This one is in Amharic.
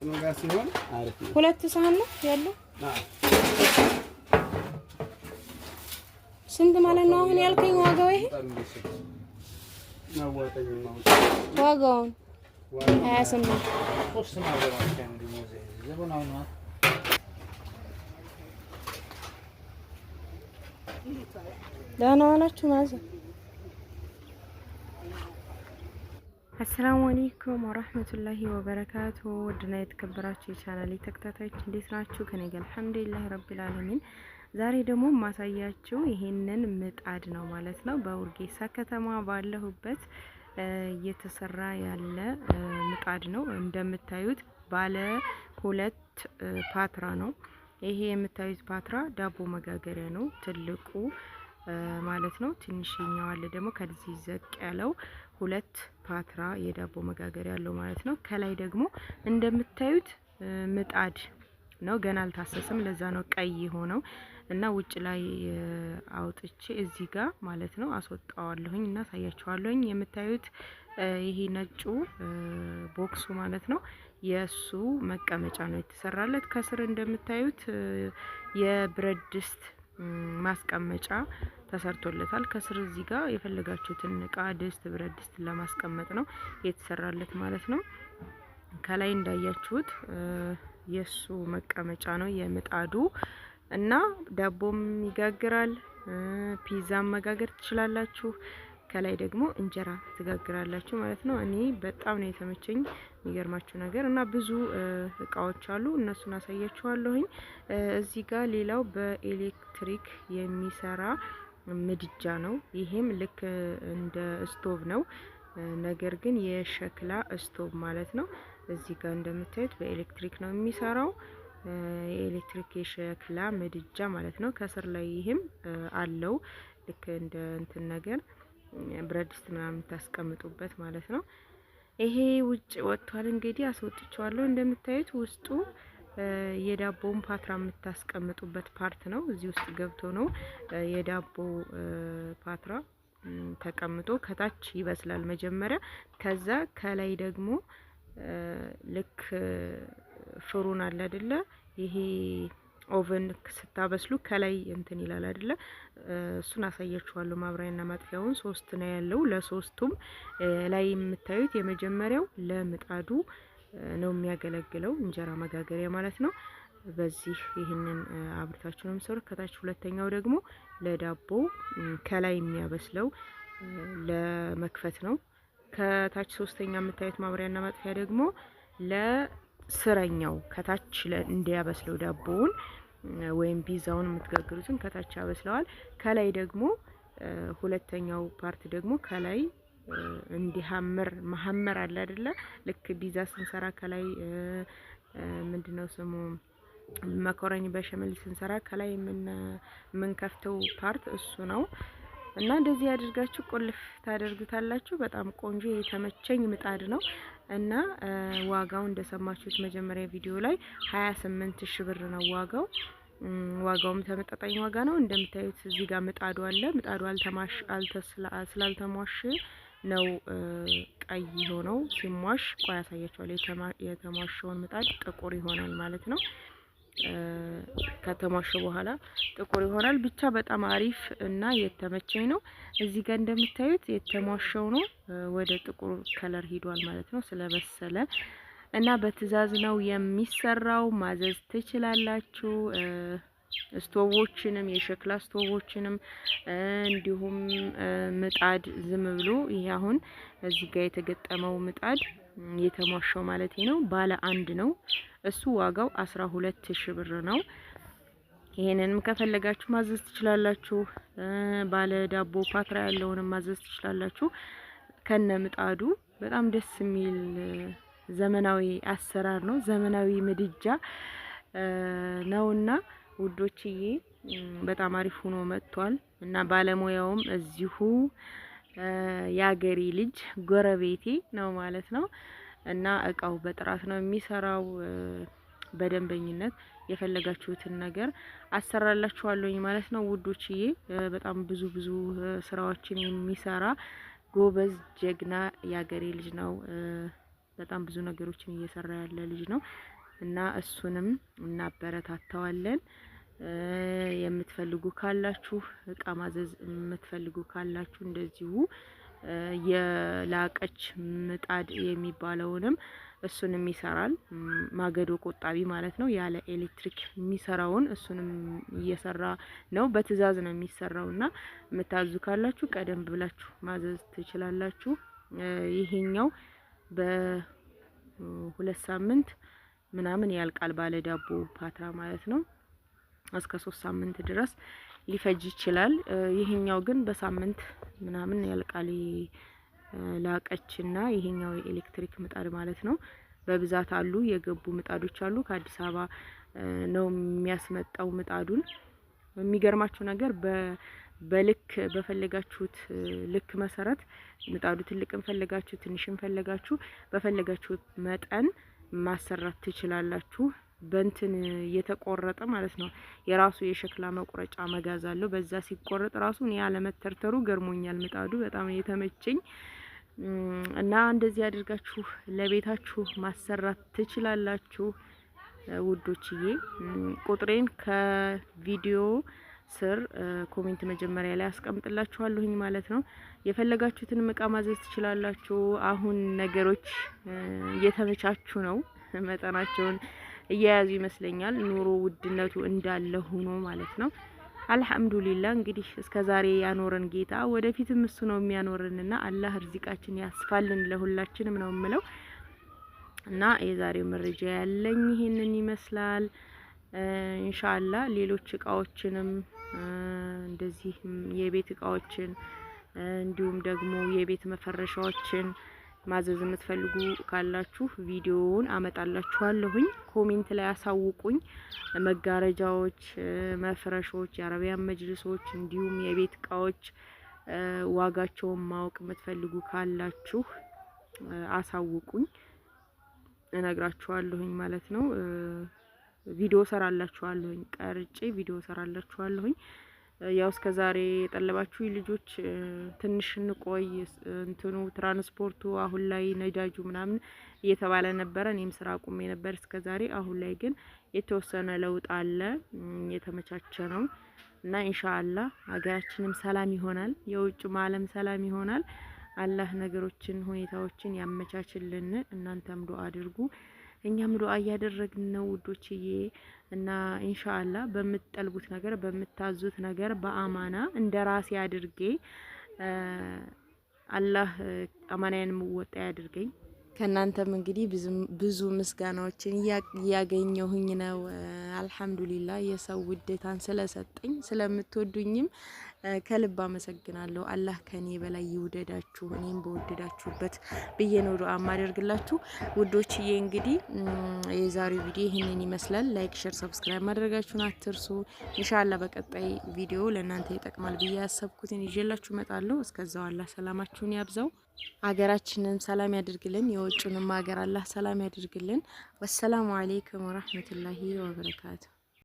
ከእንትኑ ጋር ሲሆን አሪፍ ነው። ሁለት ሳህን ነው ያለው። ስንት ማለት ነው አሁን ያልከኝ ዋጋው? ይሄ ዋጋውን 28 ደህና ዋላችሁ ማለት። አሰላሙ አለይኩም ወራህመቱላሂ ወበረካቱ። ውድና የተከበራችሁ የቻናሌ ተከታታዮች እንዴት ናችሁ? ከኔ ጋር አልሐምዱሊላህ ረቢል ዓለሚን። ዛሬ ደግሞ ማሳያችሁ ይሄንን ምጣድ ነው ማለት ነው። በውርጌሳ ከተማ ባለሁበት እየተሰራ ያለ ምጣድ ነው። እንደምታዩት ባለ 2 ፓትራ ነው። ይሄ የምታዩት ፓትራ ዳቦ መጋገሪያ ነው፣ ትልቁ ማለት ነው። ትንሽኛው አለ ደግሞ ከዚህ ዘቅ ያለው 2 ፓትራ የዳቦ መጋገሪያ ያለው ማለት ነው። ከላይ ደግሞ እንደምታዩት ምጣድ ነው፣ ገና አልታሰሰም። ለዛ ነው ቀይ ሆነው እና ውጭ ላይ አውጥቼ እዚህ ጋር ማለት ነው አስወጣዋለሁኝ እና ሳያችኋለሁኝ። የምታዩት ይሄ ነጩ ቦክሱ ማለት ነው የሱ መቀመጫ ነው የተሰራለት። ከስር እንደምታዩት የብረት ድስት ማስቀመጫ ተሰርቶለታል። ከስር እዚህ ጋር የፈለጋችሁትን እቃ ድስት፣ ብረት ድስት ለማስቀመጥ ነው የተሰራለት ማለት ነው። ከላይ እንዳያችሁት የሱ መቀመጫ ነው የምጣዱ እና ዳቦም ይጋግራል፣ ፒዛም መጋገር ትችላላችሁ። ከላይ ደግሞ እንጀራ ትጋግራላችሁ ማለት ነው። እኔ በጣም ነው የተመቸኝ የሚገርማችሁ ነገር እና ብዙ እቃዎች አሉ፣ እነሱን አሳያችኋለሁኝ። እዚህ ጋር ሌላው በኤሌክትሪክ የሚሰራ ምድጃ ነው። ይሄም ልክ እንደ ስቶቭ ነው፣ ነገር ግን የሸክላ ስቶቭ ማለት ነው። እዚህ ጋር እንደምታዩት በኤሌክትሪክ ነው የሚሰራው፣ የኤሌክትሪክ የሸክላ ምድጃ ማለት ነው። ከስር ላይ ይሄም አለው ልክ እንደ እንትን ነገር ብረት ድስት ምናምን ታስቀምጡበት ማለት ነው። ይሄ ውጭ ወጥቷል እንግዲህ አስወጥቼዋለሁ። እንደምታዩት ውስጡ የዳቦውን ፓትራ የምታስቀምጡበት ፓርት ነው። እዚህ ውስጥ ገብቶ ነው የዳቦ ፓትራ ተቀምጦ ከታች ይበስላል መጀመሪያ። ከዛ ከላይ ደግሞ ልክ ፍሩን አለ አይደለ? ይሄ ኦቨን ስታበስሉ ከላይ እንትን ይላል አይደለ? እሱን አሳያችኋለሁ። ማብሪያና ማጥፊያውን 3 ነው ያለው። ለሶስቱም ላይ የምታዩት የመጀመሪያው ለምጣዱ ነው የሚያገለግለው፣ እንጀራ መጋገሪያ ማለት ነው። በዚህ ይህንን አብርታችሁ ነው የምሰሩት። ከታች ሁለተኛው ደግሞ ለዳቦ ከላይ የሚያበስለው ለመክፈት ነው። ከታች ሶስተኛ የምታዩት ማብሪያና ማጥፊያ ደግሞ ለስረኛው ከታች እንዲያበስለው ዳቦውን ወይም ፒዛውን የምትጋግሩትን ከታች ያበስለዋል። ከላይ ደግሞ ሁለተኛው ፓርት ደግሞ ከላይ እንዲሐምር መሐመር አለ አይደለ? ልክ ፒዛ ስንሰራ ከላይ ምንድነው ስሙ መኮረኒ በሸመል ስንሰራ ከላይ ምን ከፍተው ፓርት እሱ ነው። እና እንደዚህ ያድርጋችሁ ቁልፍ ታደርጉታላችሁ። በጣም ቆንጆ የተመቸኝ ምጣድ ነው እና ዋጋው እንደሰማችሁት መጀመሪያ ቪዲዮ ላይ 28,000 ብር ነው ዋጋው። ዋጋውም ተመጣጣኝ ዋጋ ነው። እንደምታዩት እዚህ ጋር ምጣዱ አለ። ምጣዱ ስላልተሟሽ ነው ቀይ ሆነው። ሲሟሽ ቆይ ያሳያችኋለሁ። የተሟሸውን ምጣድ ጥቁር ይሆናል ማለት ነው። ከተሟሸ በኋላ ጥቁር ይሆናል። ብቻ በጣም አሪፍ እና የተመቸኝ ነው። እዚህ ጋር እንደምታዩት የተሟሸው ነው ወደ ጥቁር ከለር ሂዷል ማለት ነው ስለበሰለ እና በትዕዛዝ ነው የሚሰራው። ማዘዝ ትችላላችሁ። ስቶቮችንም የሸክላ ስቶቮችንም እንዲሁም ምጣድ ዝም ብሎ ይሄ አሁን እዚህ ጋር የተገጠመው ምጣድ የተሟሸው ማለት ነው ባለ 1 ነው። እሱ ዋጋው 12,000 ብር ነው። ይሄንንም ከፈለጋችሁ ማዘዝ ትችላላችሁ። ባለ ዳቦ ፓትራ ያለውንም ማዘዝ ትችላላችሁ ከነ ምጣዱ። በጣም ደስ የሚል ዘመናዊ አሰራር ነው። ዘመናዊ ምድጃ ነውና ውዶችዬ በጣም አሪፍ ሆኖ መጥቷል እና ባለሙያውም እዚሁ ያገሪ ልጅ ጎረቤቴ ነው ማለት ነው። እና እቃው በጥራት ነው የሚሰራው። በደንበኝነት የፈለጋችሁትን ነገር አሰራላችኋለሁኝ ማለት ነው ውዶችዬ። በጣም ብዙ ስራዎችን የሚሰራ ጎበዝ ጀግና ያገሬ ልጅ ነው። በጣም ብዙ ነገሮችን እየሰራ ያለ ልጅ ነው እና እሱንም እናበረታታዋለን። የምትፈልጉ ካላችሁ እቃ ማዘዝ የምትፈልጉ ካላችሁ እንደዚሁ የላቀች ምጣድ የሚባለውንም እሱንም ይሰራል። ማገዶ ቆጣቢ ማለት ነው። ያለ ኤሌክትሪክ የሚሰራውን እሱንም እየሰራ ነው። በትዕዛዝ ነው የሚሰራውና የምታዙ ካላችሁ ቀደም ብላችሁ ማዘዝ ትችላላችሁ። ይሄኛው በ2 ሳምንት ምናምን ያልቃል። ባለ ዳቦ ፓትራ ማለት ነው። እስከ 3 ሳምንት ድረስ ሊፈጅ ይችላል። ይሄኛው ግን በሳምንት ምናምን ያልቃል። ላቀችና ይሄኛው የኤሌክትሪክ ምጣድ ማለት ነው። በብዛት አሉ የገቡ ምጣዶች አሉ። ከአዲስ አበባ ነው የሚያስመጣው ምጣዱን። የሚገርማችሁ ነገር በልክ በፈለጋችሁት ልክ መሰረት ምጣዱ ትልቅም ፈለጋችሁ ትንሽም ፈለጋችሁ በፈለጋችሁት መጠን ማሰራት ትችላላችሁ። በእንትን የተቆረጠ ማለት ነው። የራሱ የሸክላ መቁረጫ መጋዝ አለው። በዛ ሲቆረጥ ራሱን ያለ መተርተሩ ገርሞኛል። ምጣዱ በጣም የተመቸኝ እና እንደዚህ አድርጋችሁ ለቤታችሁ ማሰራት ትችላላችሁ ውዶችዬ። ቁጥሬን ከቪዲዮ ስር ኮሜንት መጀመሪያ ላይ አስቀምጥላችኋለሁኝ ማለት ነው። የፈለጋችሁትን እቃ ማዘዝ ትችላላችሁ። አሁን ነገሮች እየተመቻቹ ነው። መጠናቸውን እየያዙ ይመስለኛል። ኑሮ ውድነቱ እንዳለ ሆኖ ማለት ነው። አልሐምዱሊላህ እንግዲህ እስከዛሬ ያኖረን ጌታ ወደፊትም እሱ ነው የሚያኖረንና አላህ ርዚቃችን ያስፋልን ለሁላችንም ነው የምለው። እና የዛሬው መረጃ ያለኝ ይሄንን ይመስላል። ኢንሻአላህ ሌሎች እቃዎችንም እንደዚህ የቤት እቃዎችን እንዲሁም ደግሞ የቤት መፈረሻዎችን ማዘዝ የምትፈልጉ ካላችሁ ቪዲዮውን አመጣላችኋለሁኝ። ኮሜንት ላይ አሳውቁኝ። መጋረጃዎች፣ መፍረሾች፣ የአረቢያን መጅልሶች እንዲሁም የቤት እቃዎች ዋጋቸውን ማወቅ የምትፈልጉ ካላችሁ አሳውቁኝ፣ እነግራችኋለሁኝ ማለት ነው። ቪዲዮ ሰራላችኋለሁኝ፣ ቀርጬ ቪዲዮ ሰራላችኋለሁኝ። ያው እስከዛሬ የጠለባችሁ ልጆች ትንሽ እንቆይ እንትኑ ትራንስፖርቱ አሁን ላይ ነዳጁ ምናምን እየተባለ ነበረ። እኔም ስራ አቁሜ ነበር እስከዛሬ። አሁን ላይ ግን የተወሰነ ለውጥ አለ፣ የተመቻቸ ነው እና ኢንሻአላህ ሀገራችንም ሰላም ይሆናል፣ የውጭ ዓለም ሰላም ይሆናል። አላህ ነገሮችን ሁኔታዎችን ያመቻችልን። እናንተም ዱአ አድርጉ፣ እኛም ዱአ እያደረግን ነው ውዶችዬ። እና ኢንሻአላህ በምትጠልቡት ነገር በምታዙት ነገር በአማና እንደራሴ አድርጌ አላህ አማናዬን ምወጣ ያድርገኝ። ከናንተም እንግዲህ ብዙ ምስጋናዎችን እያገኘሁኝ ነው። አልሐምዱሊላህ የሰው ውዴታን ስለሰጠኝ ስለምትወዱኝም ከልብ አመሰግናለሁ። አላህ ከኔ በላይ ይውደዳችሁ፣ እኔም በወደዳችሁበት ብዬ ነው ዱአ ማደርግላችሁ ውዶችዬ። እንግዲህ የዛሬው ቪዲዮ ይህንን ይመስላል። ላይክ፣ ሼር፣ ሰብስክራይብ ማድረጋችሁን አትርሱ። ኢንሻአላህ በቀጣይ ቪዲዮ ለእናንተ ይጠቅማል ብዬ ያሰብኩትን ይዤላችሁ እመጣለሁ። እስከዛው አላህ ሰላማችሁን ያብዛው፣ ሀገራችንን ሰላም ያድርግልን፣ የውጭንም ሀገር አላህ ሰላም ያድርግልን። ወሰላሙ አለይኩም ወራህመቱላሂ ወበረካቱ።